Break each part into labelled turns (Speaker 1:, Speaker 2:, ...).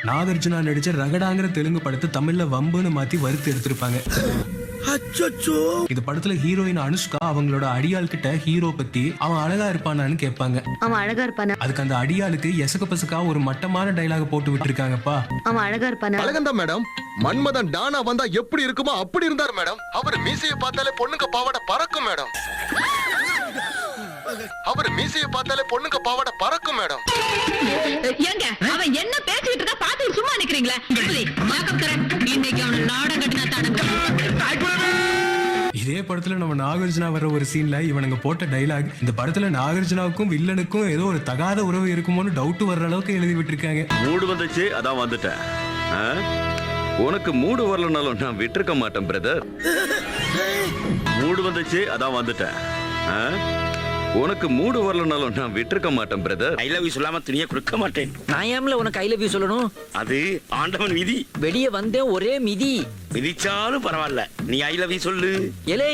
Speaker 1: நாகார்ஜுனா நடிச்ச ரகடாங்கிற தெலுங்கு படத்தை தமிழ்ல வம்புன்னு மாத்தி வறுத்து எடுத்திருப்பாங்க. இந்த படத்துல ஹீரோயின் அனுஷ்கா அவங்களோட அடியாள் கிட்ட ஹீரோ பத்தி அவன் அழகா இருப்பானான்னு கேட்பாங்க.
Speaker 2: அவன் அழகா இருப்பானா?
Speaker 1: அதுக்கு அந்த அடியாளுக்கு எசக்க பசக்கா ஒரு மட்டமான டைலாக போட்டு விட்டுருக்காங்கப்பா.
Speaker 2: அவன் அழகா இருப்பானா?
Speaker 3: அழகந்தான் மேடம். மன்மதன் டானா வந்தா எப்படி இருக்குமோ அப்படி இருந்தார் மேடம். அவர் மீசையை பார்த்தாலே பொண்ணுங்க பாவாடை பறக்கும் மேடம். அவர் மீசையை பார்த்தாலே பொண்ணுங்க பாவாடை பறக்கும் மேடம்.
Speaker 4: ஏங்க அவன் என்ன பேசிட்டு இருக்கா பாத்து சும்மா நிக்கிறீங்களா? இன்னைக்கு அவன் நாடகம் கட்டினா தானங்க.
Speaker 1: இதே படத்துல நம்ம நாகார்ஜுனா வர்ற ஒரு சீன்ல இவனுங்க போட்ட டைலாக் இந்த படத்துல நாகார்ஜுனாவுக்கும் வில்லனுக்கும் ஏதோ ஒரு தகாத உறவு இருக்குமோன்னு டவுட் வர்ற அளவுக்கு எழுதி விட்டுருக்காங்க.
Speaker 5: மூடு வந்துச்சு அதான் வந்துட்டேன். உனக்கு மூடு வரலனாலும் நான் விட்டுருக்க மாட்டேன் பிரதர். மூடு வந்துச்சு அதான் வந்துட்டேன். உனக்கு மூடு வரலனாலும் நான் விட்டுருக்க மாட்டேன் பிரதர்.
Speaker 6: ஐ லவ் யூ சொல்லாம துணியை கொடுக்க மாட்டேன்.
Speaker 7: நான் ஏம்ல உனக்கு ஐ லவ் யூ சொல்லணும்?
Speaker 6: அது ஆண்டவன் விதி.
Speaker 7: வெளியே வந்தேன் ஒரே மிதி.
Speaker 6: மிதிச்சாலும் பரவாயில்ல, நீ ஐ லவ் யூ சொல்லு.
Speaker 7: எலே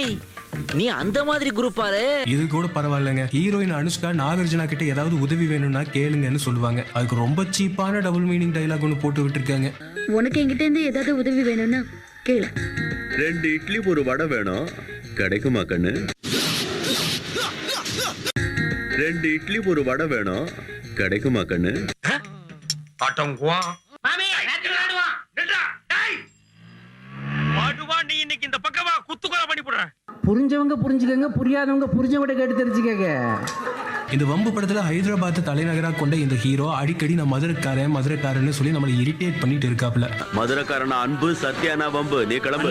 Speaker 7: நீ அந்த மாதிரி குரூப்பாரு.
Speaker 1: இது கூட பரவாயில்லைங்க. ஹீரோயின் அனுஷ்கா நாகார்ஜுனா கிட்ட ஏதாவது உதவி வேணும்னா கேளுங்கன்னு சொல்லுவாங்க. அதுக்கு ரொம்ப சீப்பான டபுள் மீனிங் டைலாக் ஒன்று போட்டு விட்டுருக்காங்க.
Speaker 2: உனக்கு என்கிட்ட இருந்து ஏதாவது உதவி வேணும்னா கேளு.
Speaker 5: 2 இட்லி ஒரு வடை வேணும், கிடைக்குமா கண்ணு? 2 இட்லி ஒரு வடை வேணும், கிடைக்குமா கண்ணு?
Speaker 6: நீ இன்னைக்கு இந்த பக்கமா குத்துக்கொலை பண்ணி போடுற.
Speaker 8: புரிஞ்சவங்க புரிஞ்சுக்கங்க, புரியாதவங்க புரிஞ்சவங்க கேட்டு தெரிஞ்சுக்கங்க.
Speaker 1: இந்த வம்பு படத்துல ஹைதராபாத் தலைநகரா கொண்ட இந்த ஹீரோ அடிக்கடி நான் மதுரைக்காரன்னு சொல்லி நம்மளை இரிட்டேட் பண்ணிட்டு இருக்காப்ல.
Speaker 5: மதுரைக்காரனா அன்பு, சத்யானா வம்பு, நீ கிளம்பு.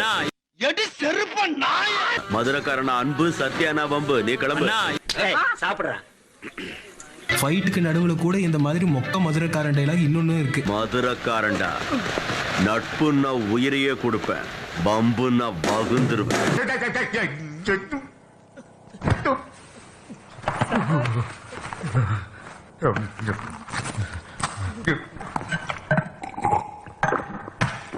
Speaker 5: மதுரைக்காரனா அன்பு, சத்யானா வம்பு, நீ கிளம்பு.
Speaker 6: சாப்பிடுற
Speaker 1: ஃபைட்டுக்கு நடுவுல கூட இந்த மாதிரி மொக்க மதுரைக்காரன் டைலாக் இன்னொன்னு இருக்கு.
Speaker 5: மதுரைக்காரன்டா, நட்புன்னா உயிரையே கொடுப்பேன், பம்புன்னா பகுந்துருவேன்.